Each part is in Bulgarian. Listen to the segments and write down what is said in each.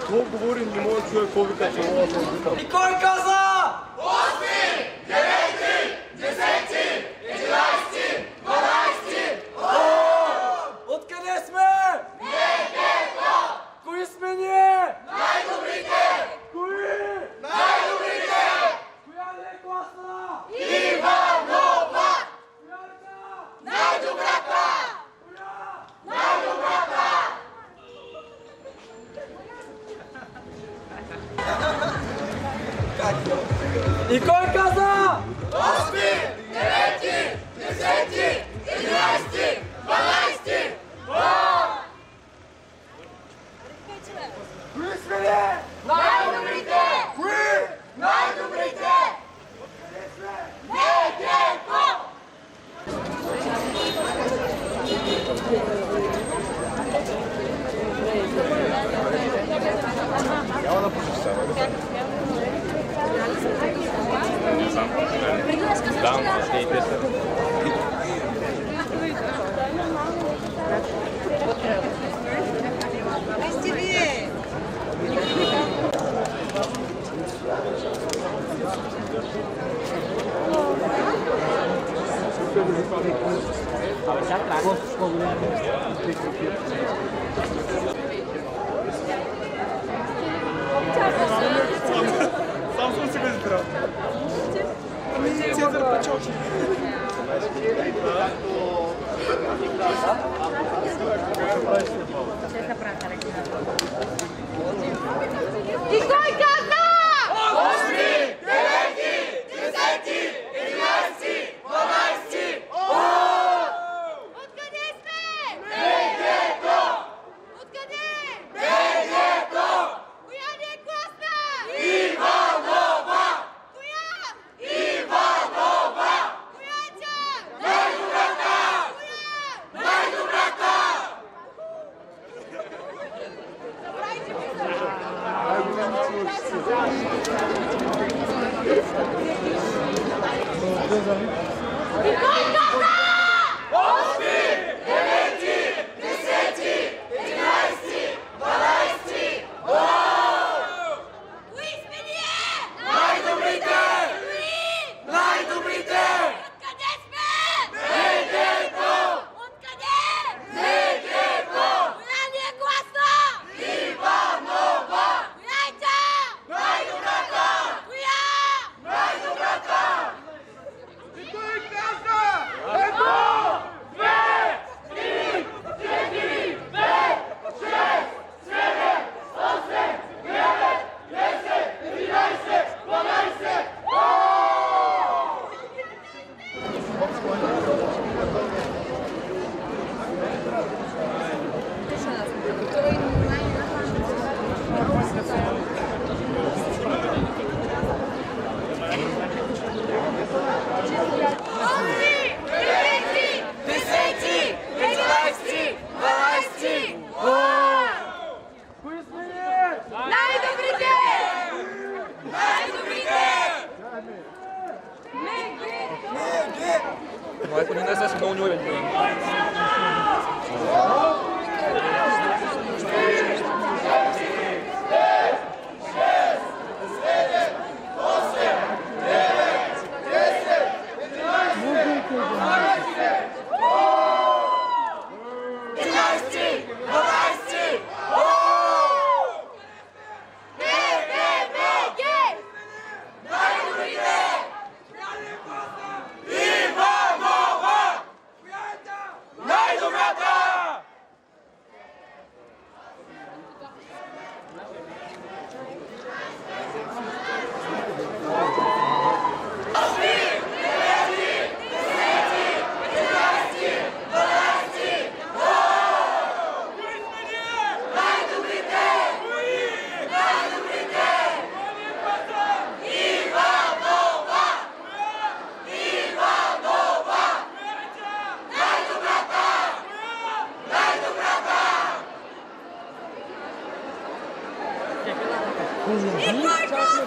Какво говори, не мога да чуя какво вика, че мога да се викам. И кой каза? 8, 9, 10, 11, 12. Откъде сме? Негето! Кои сме ние? Най-добрите! Кои? Най-добрите! Коя ли е класна? Иванова! Коя ли са? Най-добрата! Коя? Най-добрата! И кой каза? 8, 9, 10, 11, 12. Кои сме ние? Най-добрите! Кои? Най-добрите! Негето! Няма да пушиш сега. Да, но ще и теста. Сам съм си го избрал. Цезар Пачовски. И кой каза? 8, 9, 10, 11, 12. Откъде сме? Негето! Откъде? Негето! Коя ни е класна? Иванова! Коя? Иванова! Коя е тя? Най-добрата! Коя? Най-добрата! И кой каза? 8, 9, 10, 11, 12. Кои сме ние? Най-добрите! Кои? Най-добрите! Откъде сме? Негето! Откъде? Негето! Коя ни е класна? Иванова! Коя е тя? Най-добрата! Коя? Най-добрата! И кой каза? 1, 2, 3, 4, 5, 6, 7, 8, 9, 10, 11, 12. Кои сме ние? Най-добрите! Най-добрите! Майко, не са си много нюрен. Иванова! Коя е Никой каза!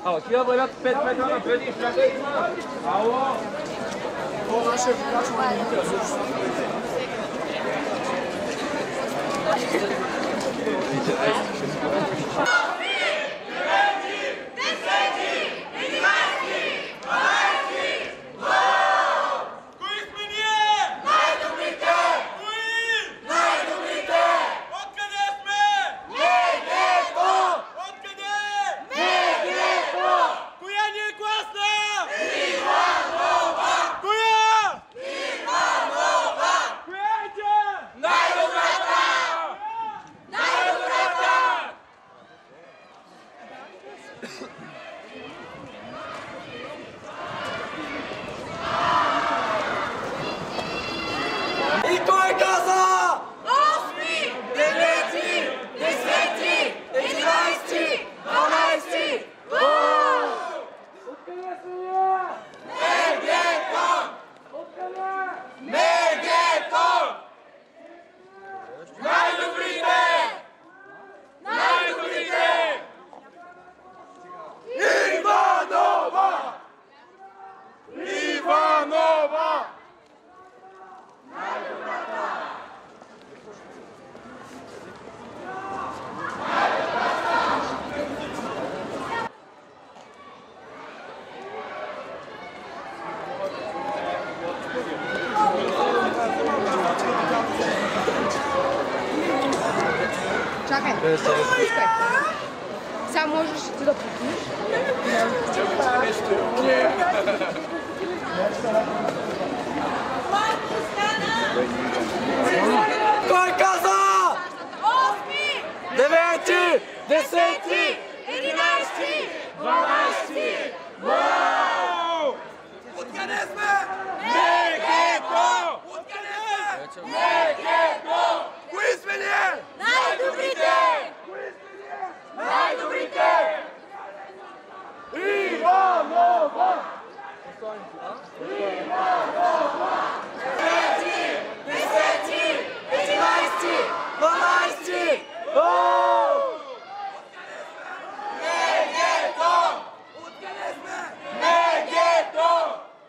Ало, такива вървят 5 метра напред и чакай. Ало! И кой каза? 8, 9, 10, 11, 12. Откъде сме ние? Най-добрите! Най-добрите! Иванова! Иванова! Чакай. Сега можеш ти да пукнеш. Кой каза? 8, 9, 10, 11, 12. Вау! Откъде сме? Мегето! Откъде сме? Мегето! Кои сме ние? най-добрите! Най-добрите! Иванова! 12. Откъде сме? Мегето!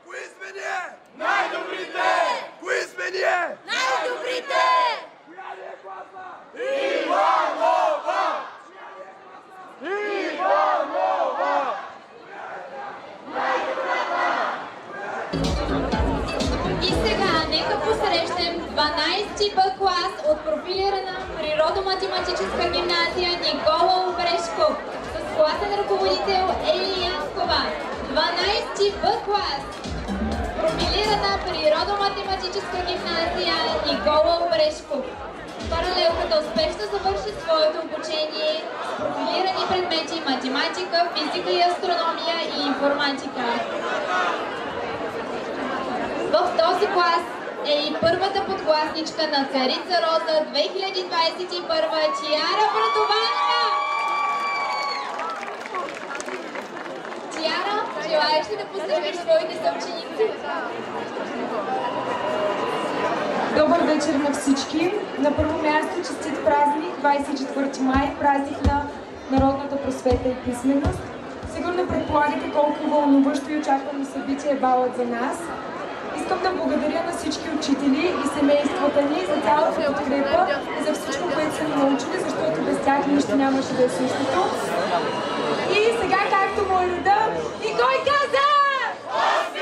Кои сме ние? Най-добрите! Кои сме ние? Най-добрите! Коя ни е класна? Иванова! Иванова! И сега нека посрещнем 12-ти Б клас от профилирана природо-математическа гимназия Никола Обрешков с класен ръководител Ели Янскова. 12-ти Б клас. Профилирана природо-математическа гимназия Никола Обрешков. Паралелката успешно завърши своето обучение с профилирани предмети математика, физика и астрономия и информатика. е и първата подгласничка на Царица Роза 2021 Тиара Братованова. Тиара, желаеш ли да поздравиш своите съученици? Добър вечер на всички. На първо място честит празник, 24 май, празник на народната просвета и писменост. Сигурно предполагате колко вълнуващо и очаквано събитие е балът за нас. Искам да благодаря на всички учители и семействата ни за цялата подкрепа и за всичко, което са ни научили, защото без тях нищо нямаше да е същото. И сега, както му е реда, и кой каза? 8,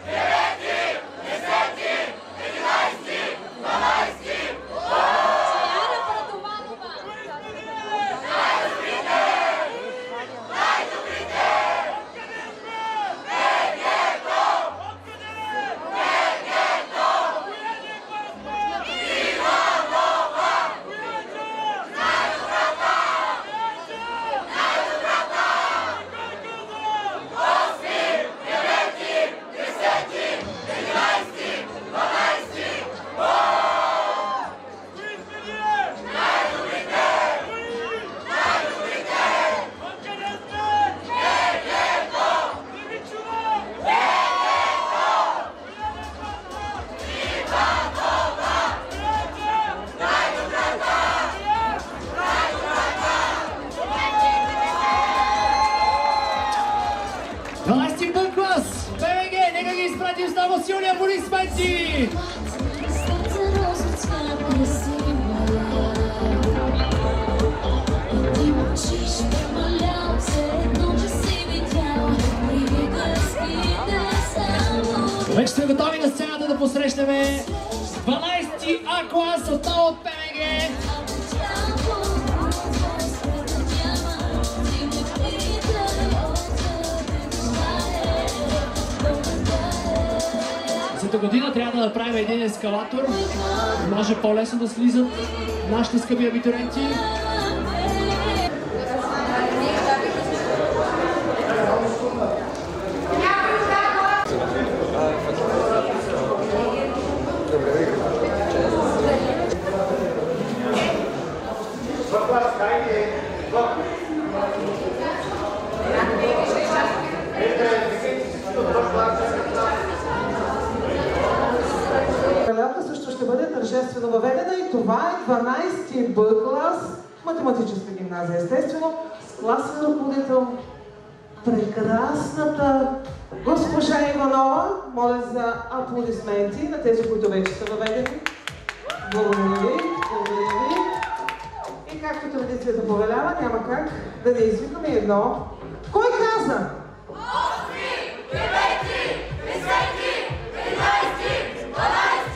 9, 10, 11, 12. Тиара Братованова. клас! БВГ, нека ги изпратим с много силни аплодисменти! Вече сме готови на сцената да посрещнем 12 А клас отново от ПМГ. За година трябва да направим един ескалатор, може по-лесно да слизат нашите скъпи абитуриенти. Също ще бъде тържествено въведена и това е 12-ти Б клас, математическа гимназия, естествено, с класен ръководител, прекрасната госпожа Иванова. Моля за аплодисменти на тези, които вече са въведени. Благодаря ви, благодаря ви. И както традицията повелява, няма как да не извикаме едно. Кой каза? 8, 9, 10, 11, 12.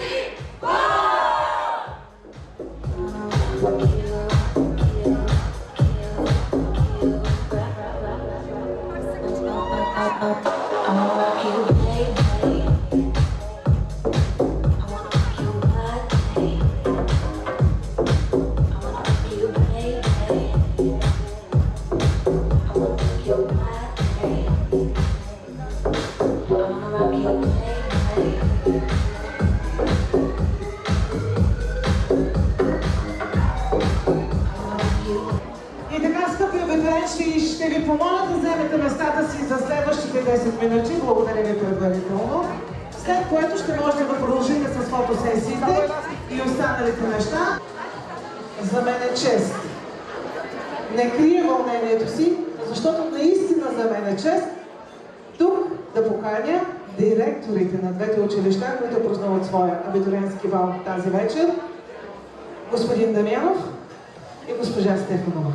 И така, скъпи абитуриенти, ще ви помоля да вземете местата си за следващите 10 минути. Благодаря ви предварително. След което ще можете да продължите с фотосесиите и останалите неща. За мен е чест. Не крия вълнението си, защото наистина за мен е чест тук да поканя директорите на двете училища, които празнуват своя абитуриентски бал тази вечер. Господин Дамянов и госпожа Стефанова.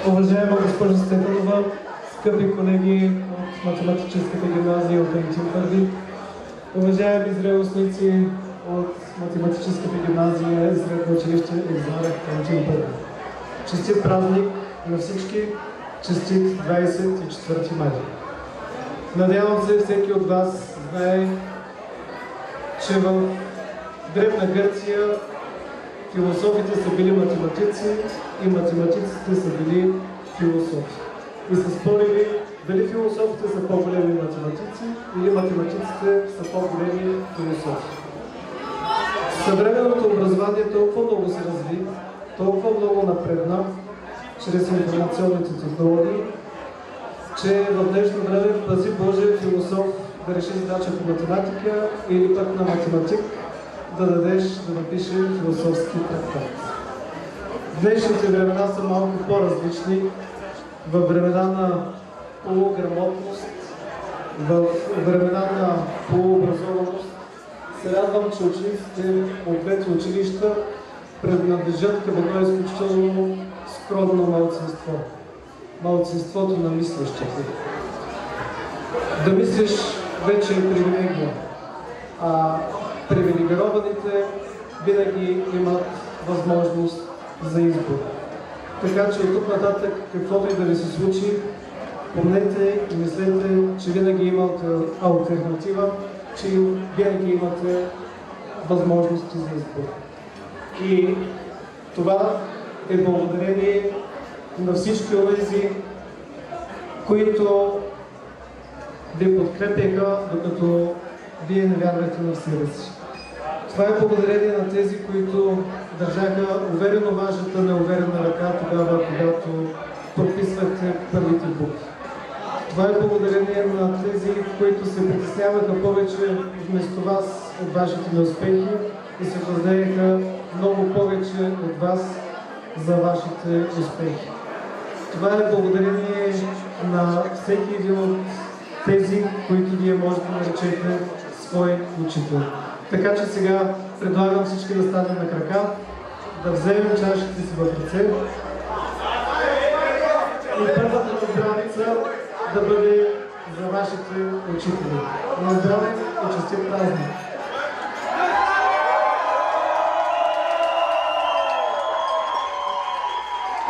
Уважаема госпожа Стефанова, скъпи колеги от математическата гимназия от Пентин Първи, уважаеми зрелостници от математическата гимназия и средно училище Екзарх Пентин Първи. Честит празник на всички, честит 24 май. Надявам се всеки от вас знае, че в Древна Гърция философите са били математици и математиците са били философи. И са спорили дали философите са по-големи математици или математиците са по-големи философи. Съвременното образование толкова много се разви, толкова много напредна чрез информационните технологии, че в днешно време пази Боже философ да реши задача по математика или пък на математик да напише философски трактат. Днешните времена са малко по-различни. Във времена на полуграмотност, във времена на полуобразованост, се радвам, че учениците от двете училища принадлежат към едно изключително скромно малцинство. Малцинството на мислещите. Да мислиш вече е привилегия, а привилегированите винаги имат възможност за избор. Така че от тук нататък, каквото и да ви се случи, помнете и мислете, че винаги имате алтернатива, че винаги имате възможности за избор. И това е благодарение на всички онези, които ви подкрепяха, докато вие не вярвате на себе си. Това е благодарение на тези, които държаха уверено вашата неуверена ръка тогава, когато подписвахте първите букви. Това е благодарение на тези, които се притесняваха повече вместо вас от вашите неуспехи и се гордееха много повече от вас за вашите успехи. Това е благодарение на всеки един от тези, които вие можете да наречете свой учител. Така че сега предлагам всички да станем на крака, да вземем чашите си в ръце и първата здравица да бъде за вашите учители. На здраве и честит празник!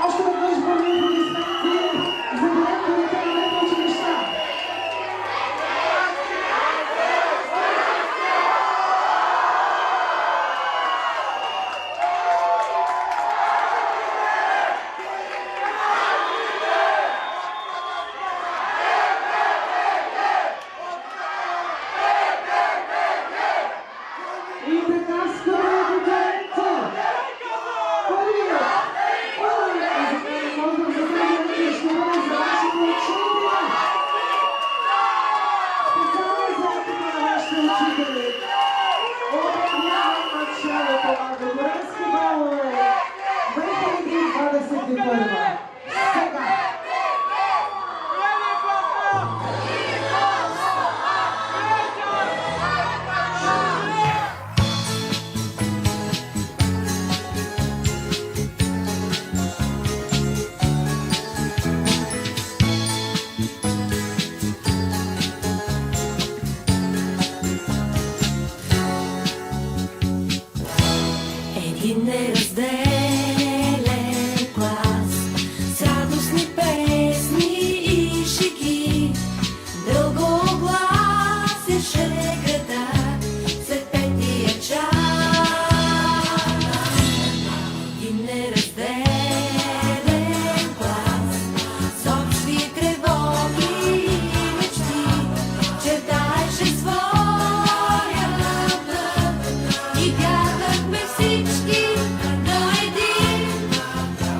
Още веднъж бурни аплодисменти за директорите на двете училища. И така, скъпи аудитория, Един неразделен клас с радостни песни и шеги, дългогласеше града след петия час. Един неразделен клас с общи тревоги и мечти чертаеше своя път и бягахме всички до един,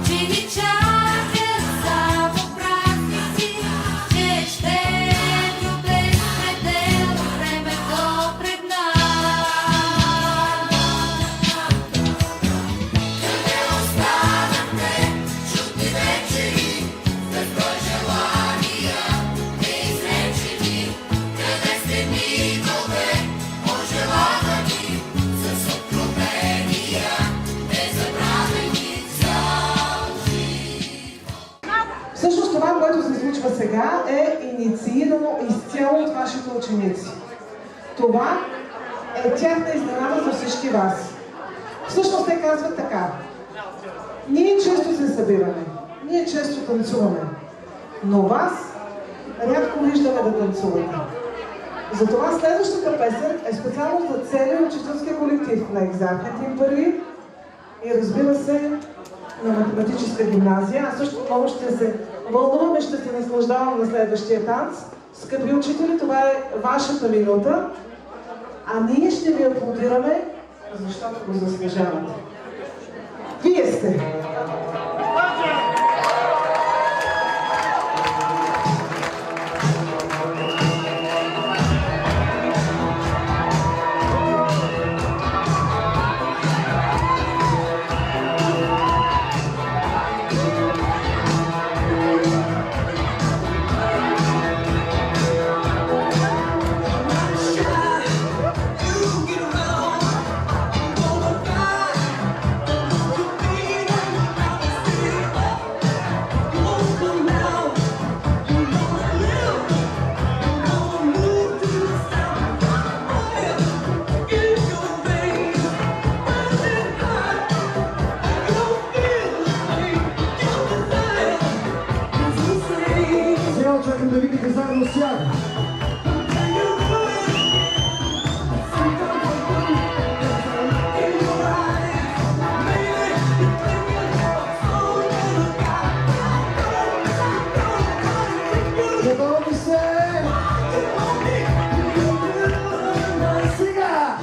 че ни чакат само празници, че ще без предел времето пред нас. Къде останахте чудни вечери, безброй желания неизречени? Къде сте мигове пожелавани с откровения незабравени за живот? Всъщност това, което се случва сега, е инициирано изцяло от вашите ученици. Това е тяхна изненада за всички вас. Всъщност те казват така: ние често се събираме, ние често танцуваме, но вас рядко виждаме да танцувате. Затова следващата песен е специално за целия учителски колектив на екзамените им първи и разбира се на математическа гимназия. Аз също много ще се вълнувам и ще се наслаждавам на следващия танц. Скъпи учители, това е вашата минута, а ние ще ви аплодираме, защото го заслужавате. Вие сте! Чакам да видите заедно с тях. Готови се! Сега!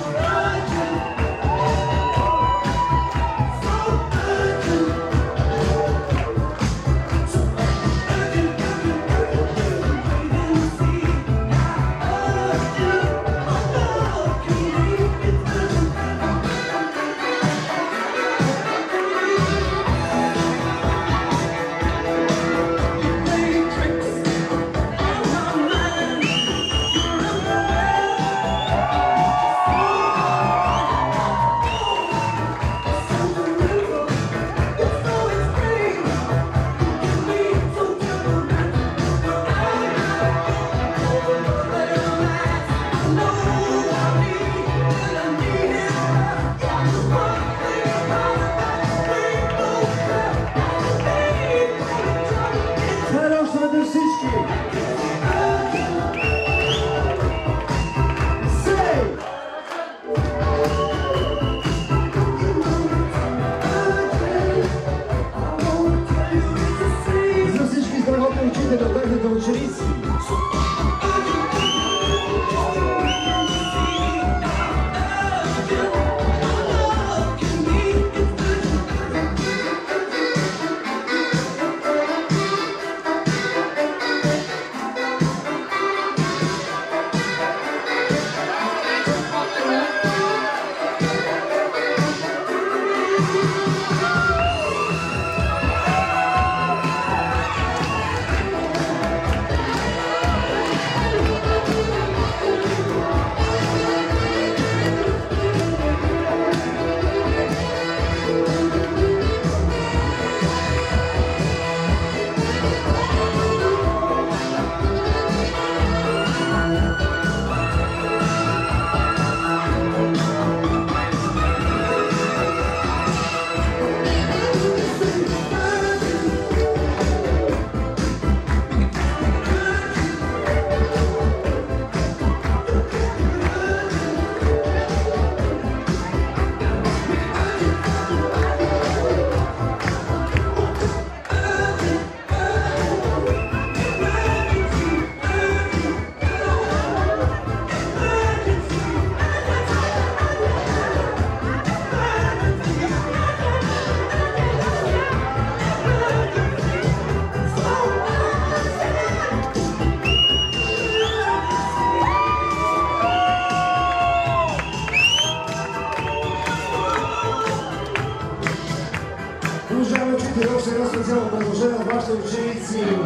Уважаеми учители, още едно специално предложение на вашите ученици. Нека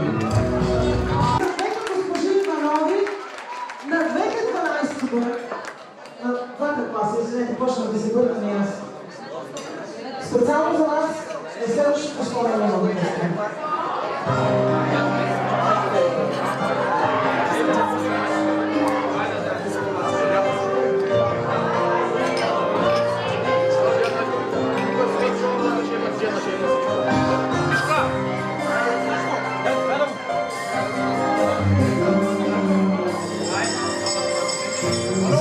госпожи Иванови на 2:12 на двата класа, извинете, почнах да се бъркам и аз. Специално за вас е следващото условие на новата песен.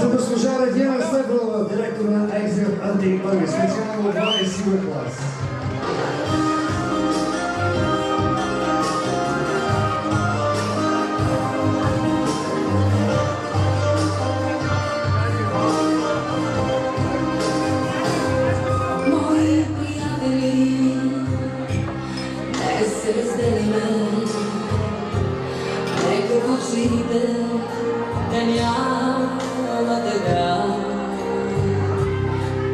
За да служа Диана Стефанова, директор на Екзит 21, специално 20 клас. Мои приятели, нека се разделиме, нека в очите да няма тъга.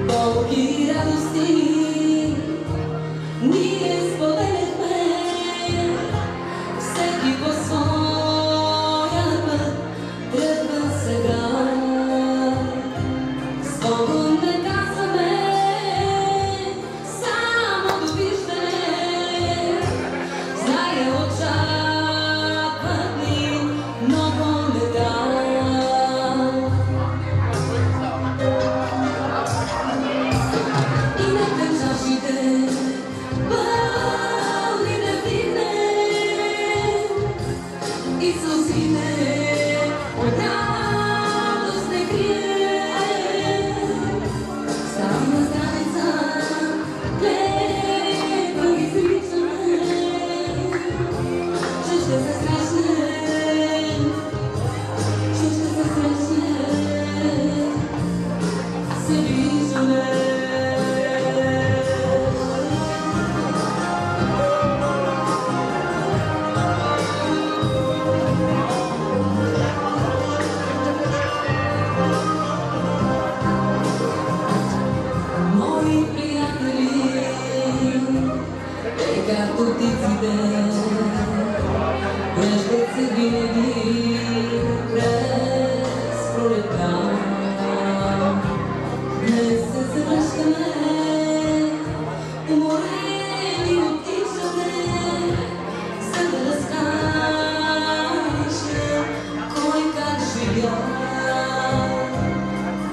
Болки, радости, ние споделяхме, всеки по своя път тръгва сега. Словом не казваме, само довиждане, зная очакват ни много лега. И нека чашите пълни да вдигнем и сълзите от радост не крием. Стави на страница, клетва изричаме, че ще се срещнем, че ще се срещнем, се виждаме. Мои приятели, те както птиците, връщат се винаги през пролетта. Днес се завръщаме, уморени от тичане, за да разкаже кой как живя.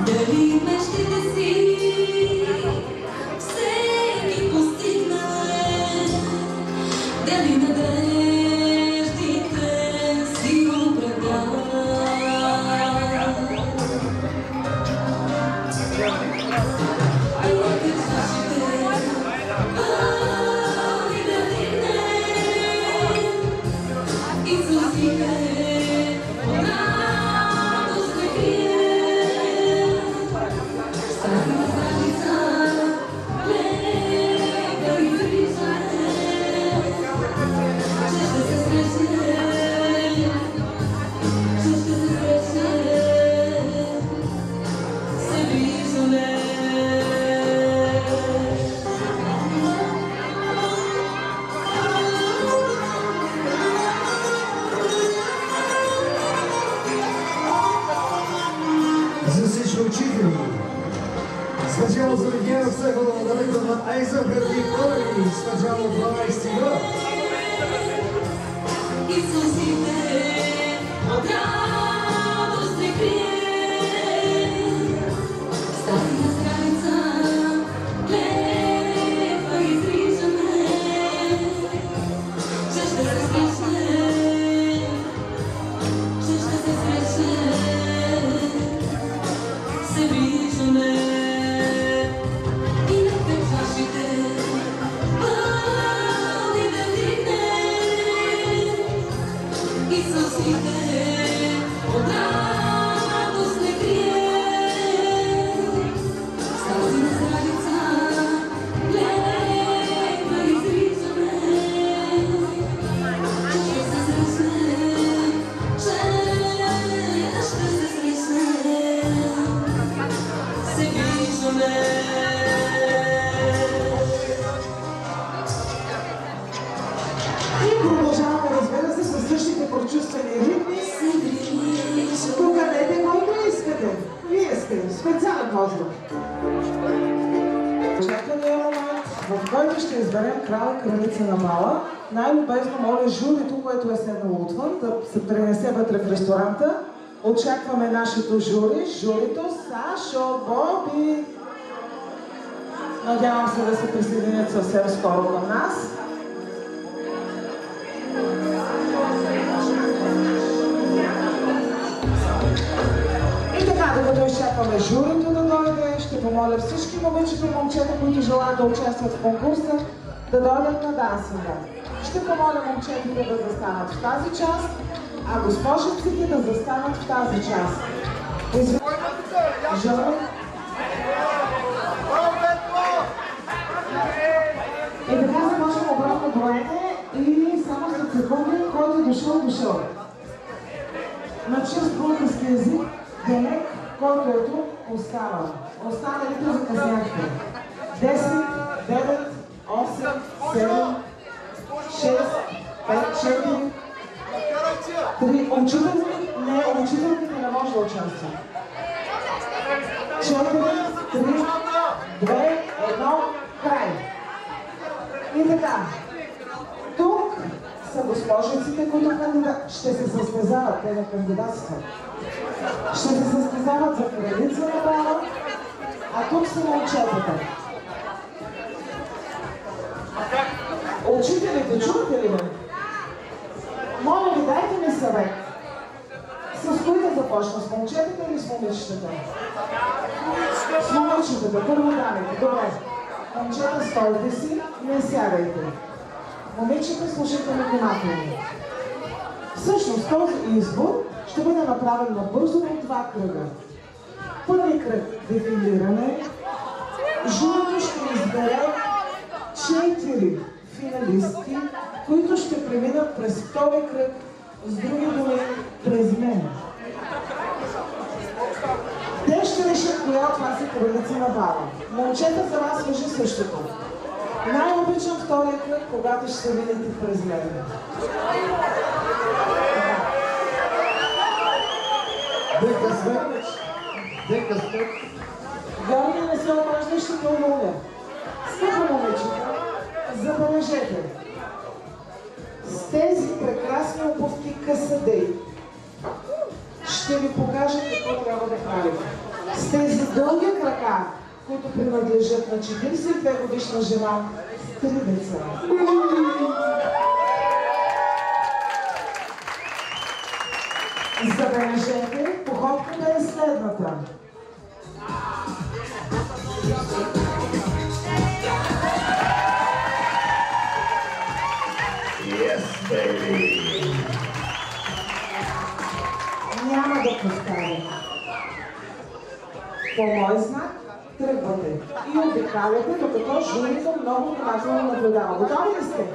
Дали мечтите си всеки постигна, дали надеждите си оправда. И нека чашите пълни да вдигнем и сълзите от радост не крием. Стави на страница, лека и виждане, че ще се срещнем, че ще се срещнем, се виждаме. За всички учители, специално за Гена Цехова, далеко на Айзенберг и Първи, специално 12 град. И сълзите от радост не крием. Стави на страница, клетва изричаме, че ще се срещнем, че ще се срещнем, се виждаме. И нека чашите пълни да вдигнем и сълзите от радост не крием. Стави на страница, клетва изричаме, че ще се срещнем, че ще се срещнем, се виждаме. И продължаваме, разбира се, със същите прочувствени ритми. Поканете който искате. Вие сте. Специален поздрав. Очаквания момент, в който ще изберем крал и кралица на бала. Най-любезно моля журито, което е седнало отвън, да се пренесе вътре в ресторанта. Очакваме нашето жури. Журито Сашо, Боби. Надявам се да се присъединят съвсем скоро към нас. И така, докато изчакваме изчакаме журито да дойде. Ще помоля всички момичета и момчета, които желаят да участват в конкурса, да дойдат на дансинга. Ще помоля момчетите да застанат в тази част, а госпожиците да застанат в тази част. Жоро? И така започвам обратно броене и само след секунди, който е дошъл. На чист български език, Демек, който е тук, остава. Останалите закъсняхте. 10, 9, 8, 7, 6, 5, 4, 3. Учителките не може да участва. 4, 3, 2, 1, край. И така. Тук са госпожиците, които ще се състезават, те не кандидатстват. Ще се състезават за кралица на бала, а тук са момчетата. Учителите, чувате ли ме? Моля ви, дайте ми съвет. С кои да започна? С момчетата или с момичетата? С момичетата, първо дамите. Добре. Момчета, стойте си, не сядайте. Момичета, слушайте ме внимателно. Всъщност този избор ще бъде направен набързо по два кръга. Първи кръг – дефилиране. Журито ще избере 4 финалистки, които ще преминат през втори кръг, с други думи през мен. Те ще решат коя от вас е кралица на бала. Момчета, за вас важи същото. Най-обичам втория кръг, когато ще се видите през мен. Дека сме. Дека сме. Георги, не се обажда, ще те умоля. Скъпи момичета, забележете. С тези прекрасни обувки късадей ще ви покажа какво трябва да правите. С тези дълги крака, които принадлежат на 42 годишна жена с 3 деца. Забележете, походката е следната. Yes, baby! Няма да повтарям. По мой знак тръгвате и обикаляте, докато журито много внимателно наблюдава. Готови ли сте?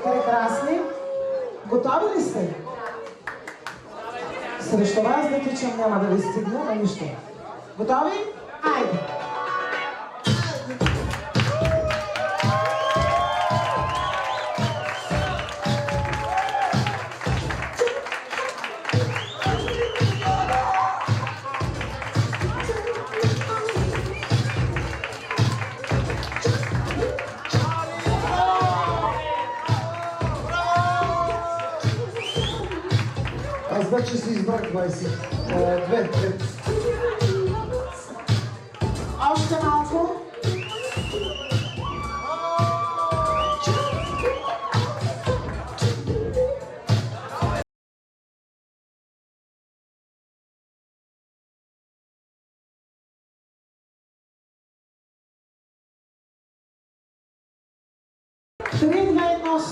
Прекрасни. Готови ли сте? Срещу вас да тичам, няма да ви стигна на нищо. Готови? Айде! Аз вече си избрах 20. 2. Още малко.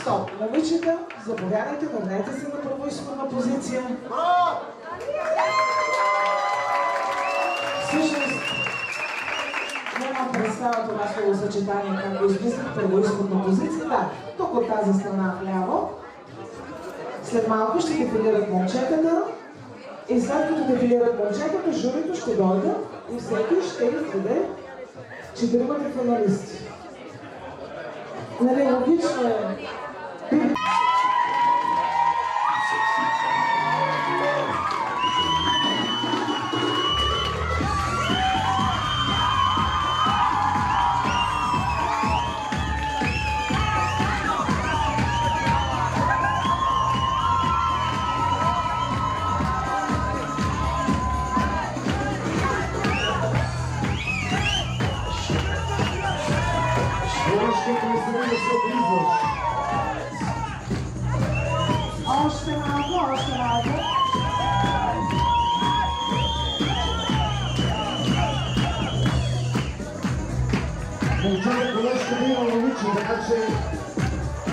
Стоп. Момичета, заповядайте, върнете се на първоизходна позиция. Всъщност, нямам представа това словосъчетание, как го измислих, първоизходна позиция. Да, тук от тази страна вляво. След малко ще дефилират момчетата и след като дефилират момчетата, журито ще дойде и всеки ще издаде 4 финалисти. Нали, логично е. Още малко. отвън ще има момиче, така че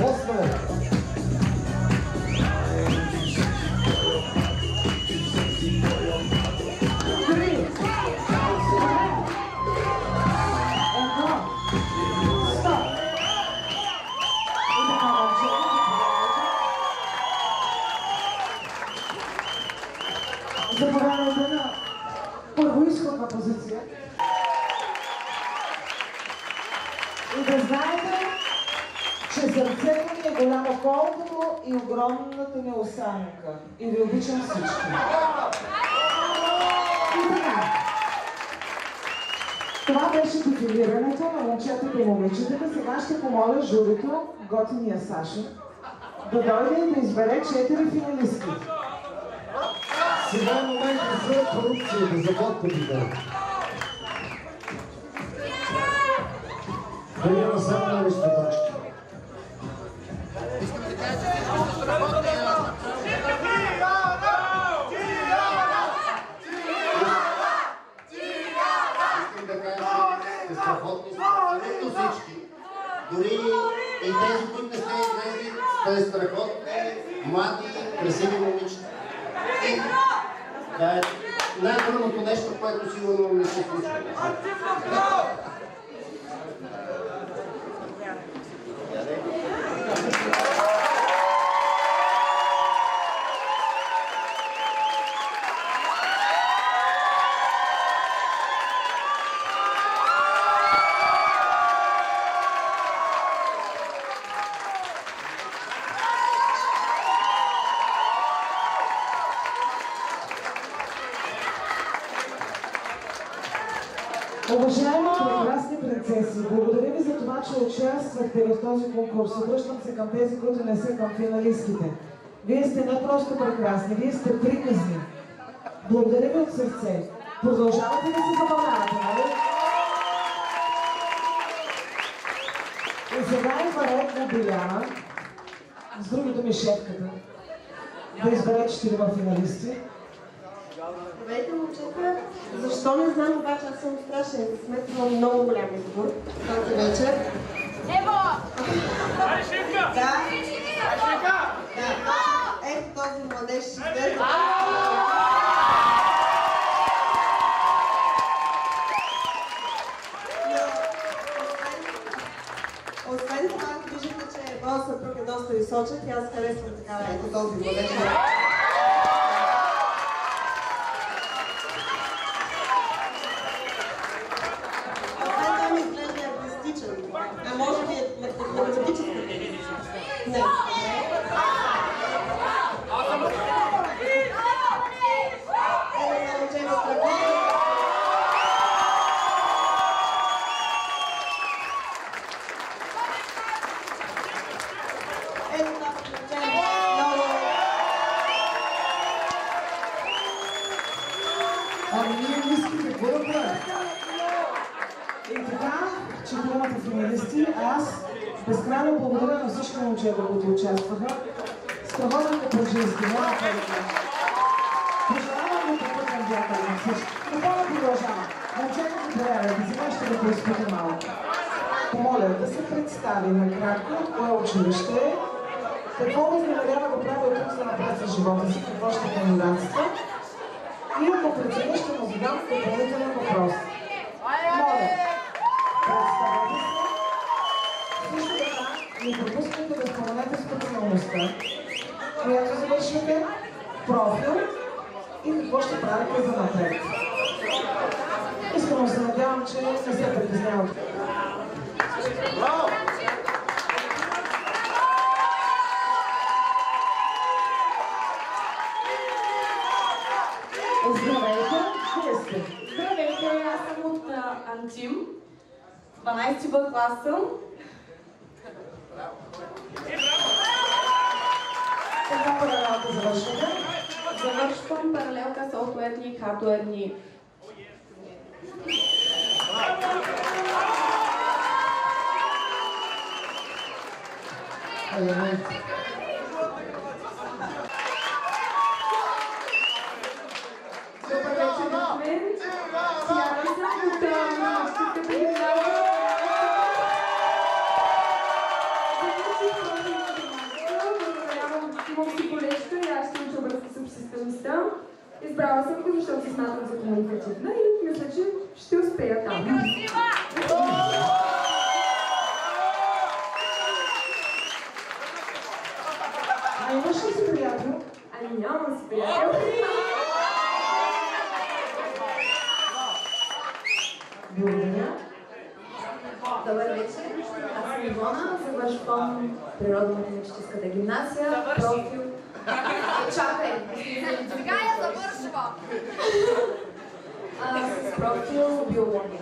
после. Заповядайте на първоизходна позиция. И да знаете, че сърцето ми е голямо колкото и огромната ми осанка. И ви обичам всички. И така. Това беше дефилирането на момчетата и момичетата. Сега ще помоля журито, готиния Саша, да дойде и да избере 4 финалистки. Сега е момент за корупцията, за подкупите. Да има само нови статачки. Абсолютно всички. Дори и тези, които не сте излезли, сте страхотни, млади, красиви момичета. Това е най-трудното нещо, което сигурно не се случва. Уважаеми прекрасни принцеси, благодаря ви за това, че участвахте в този конкурс. Обръщам се към тези, които не са към финалистките. Вие сте не просто прекрасни, вие сте приказни. Благодаря ви от сърце. Продължавате да се забавлявате, нали? И сега е ред на Биляна, с другото ми шефката, да избере 4 финалисти. Здравейте, момчета! Защо не знам, обаче аз съм страшен късмет, имам много голям избор тази вечер. Ево! Да. Ето този младеж ще излезе. Освен това, виждате, че моят съпруг е доста височен и аз харесвам така, ето този младеж. А може би е математическа? Не. Ами ние не искаме, какво да правим? И така, 4 финалисти, аз безкрайно благодаря на всички момчета, които участваха. Страхотен Капърджийски, няма това да кажа. Пожелавам да попълням дякъл на всички. Напълно продължавам. Момчетата проявят, сега ще да поизпита малко. Помоля да се представи накратко от кое училище е, какво възнамерява да прави от тук за напред за живота си, какво ще кандидатства. И ако прецени, ще му задам допълнителен въпрос. Моля, представете се. Също така, не пропускайте да споменете специалността, която завършвате, профил и какво ще правите за напред. Искрено се надявам, че не се притеснявате. Здравейте, вие сте. Здравейте, аз съм от Антим. 12 Б клас съм. Каква паралелка завършвате? Завършвам паралелка софтуерни и хардуерни. Елементи. Добър вечер на мен. Тяна съм от Мъжката гимназия. Избрала съм го, защото се смятам за комуникативна и мисля, че ще успея там. А имаш ли си приятел? Ами нямам си приятел. Благодаря. Добър вечер, аз съм Ивона, завършвам Природно-математическата гимназия, профил... Чакай! Сега я завършва! С профил биология.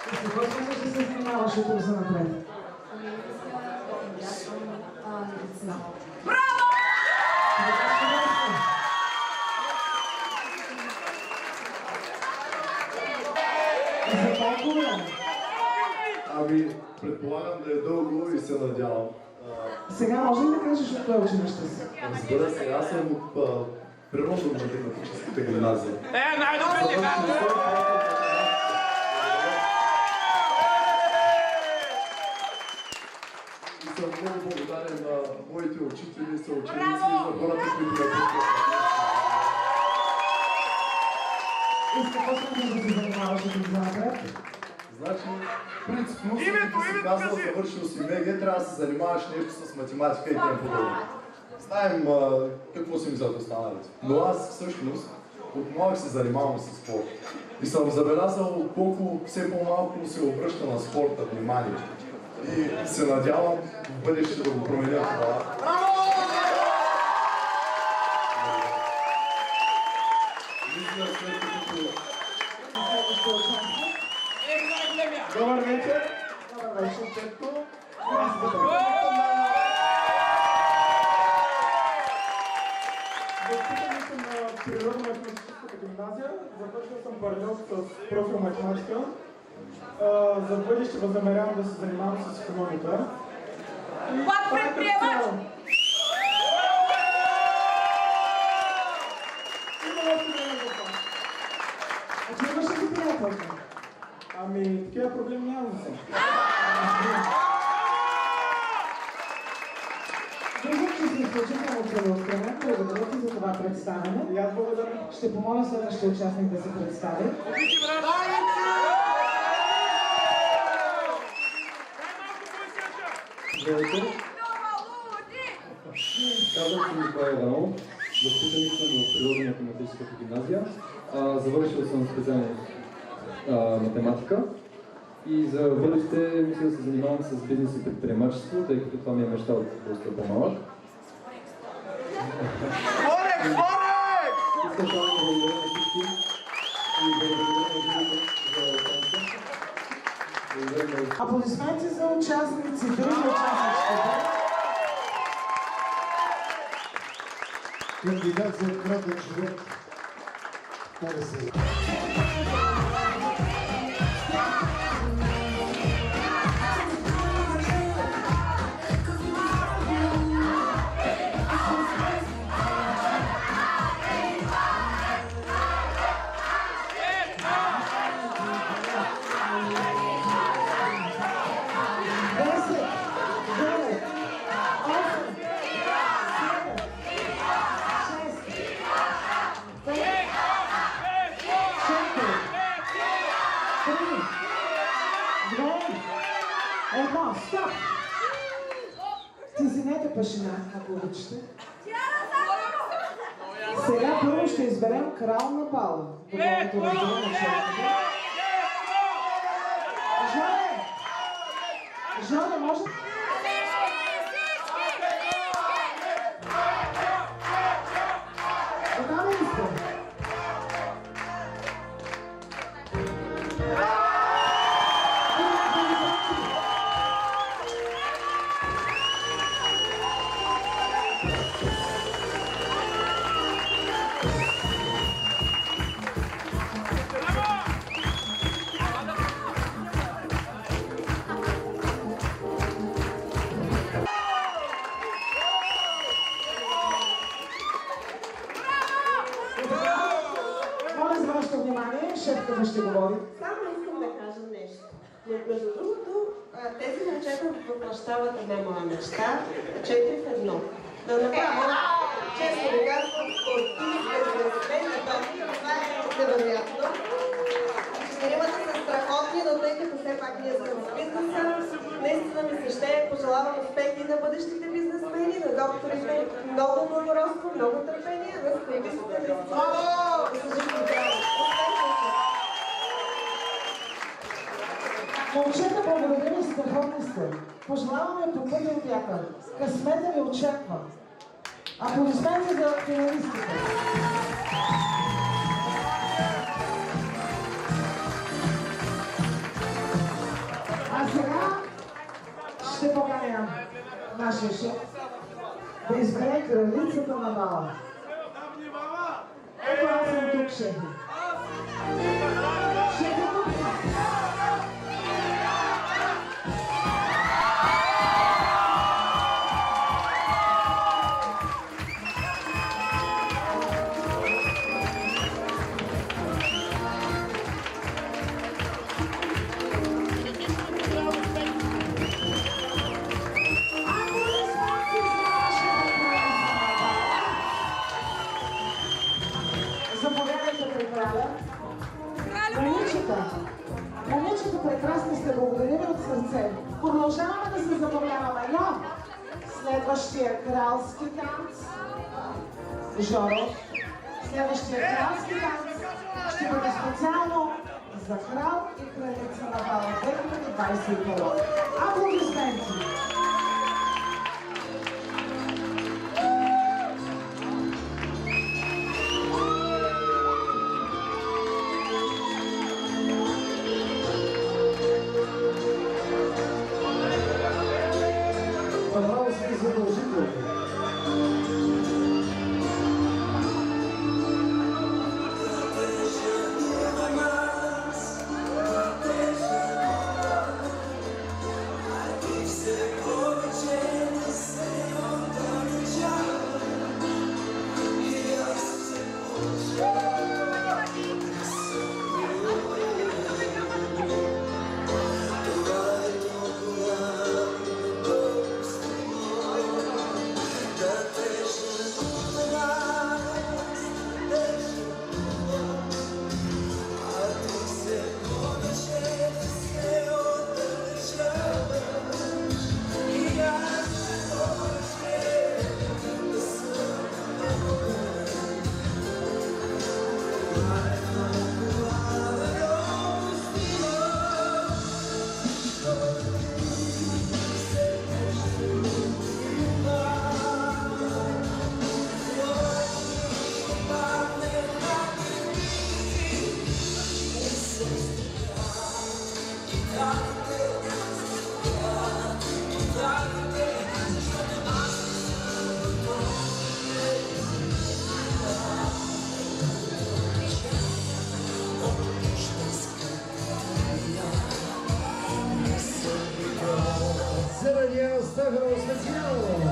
С какво смисъл ще се занимаваш утре за напред? Медицина. За колко време? Ами, предполагам да е дълго и се надявам. Сега може ли да кажеш от кое училище си? Разбира се, аз съм от Природно-математическата гимназия. Най-добре ти И съм много благодарен на моите учители, съученици и за хората, които ме подкрепят. И с какво смисъл да се занимаваш от за напред? Значи, принципно, като си казал, завършил си МГ, трябва да се занимаваш нещо с математика и тем подобно. Знаем какво си мислят останалите. Но аз всъщност от малък се занимавам с спорт. И съм забелязал колко все по-малко се обръща на спорта внимание. И се надявам в бъдеще да го променя това. Мисля, след като... Добър вечер! Добър вечер, Петко. Възпитаник съм на Природно-математическата гимназия. Завършил съм паралел с профил математика. За бъдеще възнамерявам да се занимавам с икономика. Пак предприемач! Има още време за това. А ти имаш ли приятелка? Ами, такива проблеми нямам за сега. Виждам, че си изключително целеустремен. Благодаря ти за това представяне. И аз благодаря. Ще помоля следващия участник да се представи. Здравейте! Казвам се Николай Иванов, възпитаник съм в Природно-математическата гимназия. Завършил съм специалност математика и за бъдеще мисля да се занимавам с бизнес и предприемачество, тъй като това ми е мечта от доста по-малък. Искам само да благодаря на всички и благодаря на журито за оценка. Аплодисменти за участниците и участничките. Кандидат за кратък живот. Каде се? Стоп! Стиснете пашина, ако обичате. Сега първо ще изберем крал на бала. Доволното разбира на шефите. Жоне! Жоне, може... Готови ли сте? Моля за вашето внимание, шефката ще говори. Само искам да кажа нещо. Между другото, Тези момчета въплъщават една моя мечта. 4 в 1. Да направя, честно ви казвам, спортист, безвестен, това е невероятно. Четиримата са страхотни, но тъй като все пак ние сме в бизнеса, наистина ми се ще пожелавам успехи на бъдещите бизнесмени, на докторите. Много благородство, много търпение, на спортистите да са живи здрави. Момчета, благодаря ви, страхотни сте. Пожелаваме попътен вятър. Късмета ви очаква. Аплодисменти за финалистите. А сега ще поканя нашия шеф да избере кралицата на бала. Ето аз съм тук, шефи. Шефи тук. Заповядайте при краля. Момичета прекрасни сте, благодаря ви от сърце. Продължаваме да се забавляваме, но следващия кралски танц, Жоро, следващия кралски танц ще бъде специално за крал и кралица на бала 2021. Аплодисменти! Пожалуйста, задължително. Зеления Стахаров специално.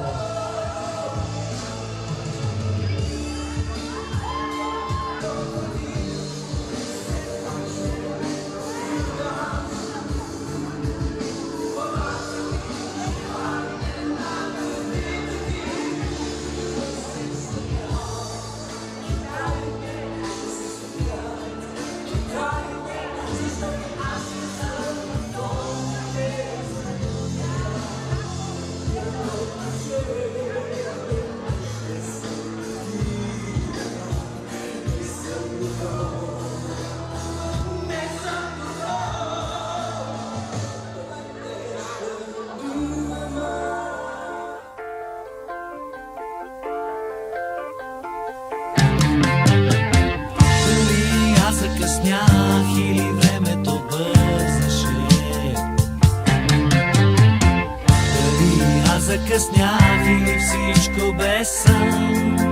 Закъснях или всичко без сън.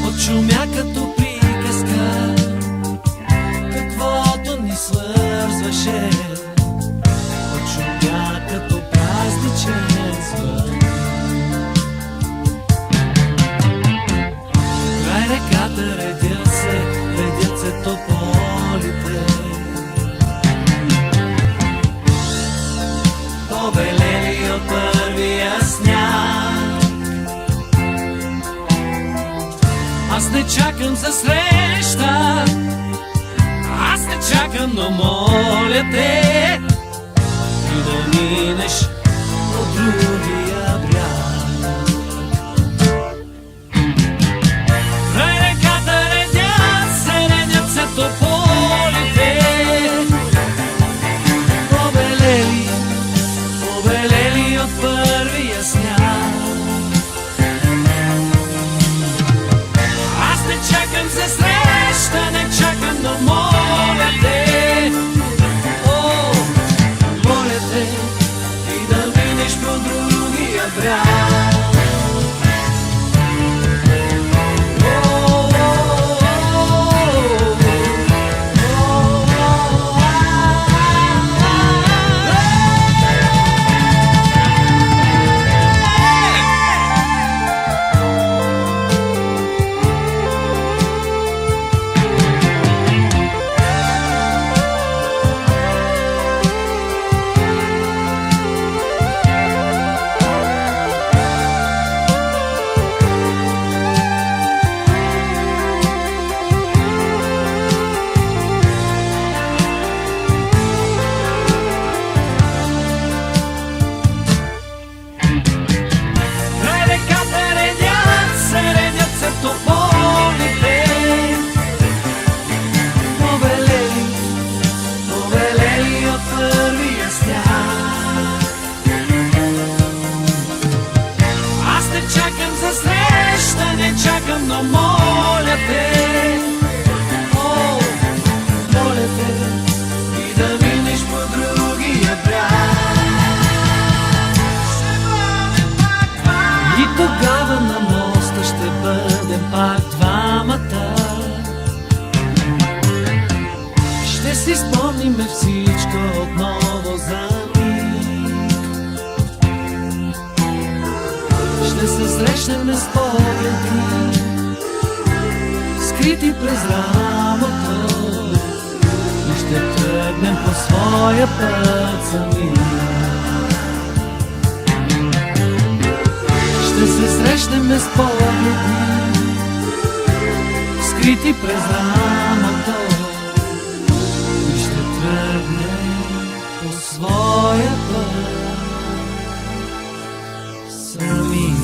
Отшумя като приказка, каквото ни свързваше. Отшумя като празничен звън. Край реката редят се тополите. Аз не чакам за среща, аз не чакам, но моля те ти да минеш от другия бряг. Край реката редят се тополите, побелели от първия сняг. Аз не чакам за среща, не чакам, но моля те, о, моля те, ти да минеш по другия бряг. Но моля те, о, моля те, и да минеш по другия бряг. И тогава на моста ще бъдем пак двамата. Ще си спомниме всичко отново за миг. Ще се срещнем с погледи, скрити през рамото, и ще тръгнем по своя път сами. Ще се срещнем с погледи, скрити през рамото, и ще тръгнем по своя път сами.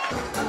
Thank you.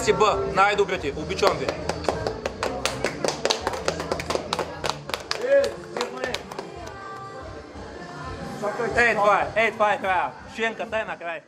класи Б, най-добрите, обичам ви. Това е края. Шенката е накрая.